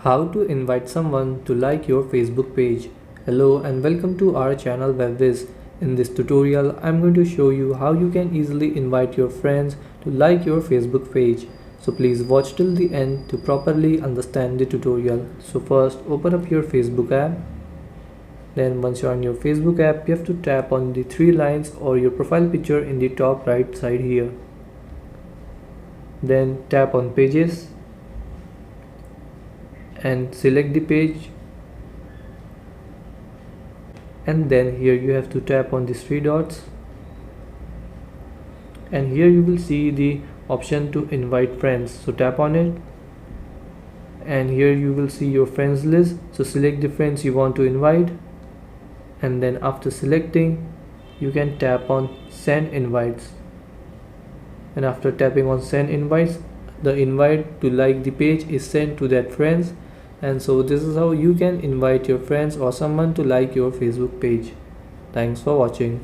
How to invite someone to like your Facebook page. Hello and welcome to our channel Whizz. In this tutorial, I'm going to show you how you can easily invite your friends to like your Facebook page. So please watch till the end to properly understand the tutorial. So first, open up your Facebook app. Then once you're on your Facebook app, you have to tap on the three lines or your profile picture in the top right side here. Then tap on pages and select the page, and then here you have to tap on these three dots, and here you will see the option to invite friends. So tap on it, and here you will see your friends list. So select the friends you want to invite, and then after selecting you can tap on send invites, and after tapping on send invites, the invite to like the page is sent to that friends. And so this is how you can invite your friends or someone to like your Facebook page. Thanks for watching.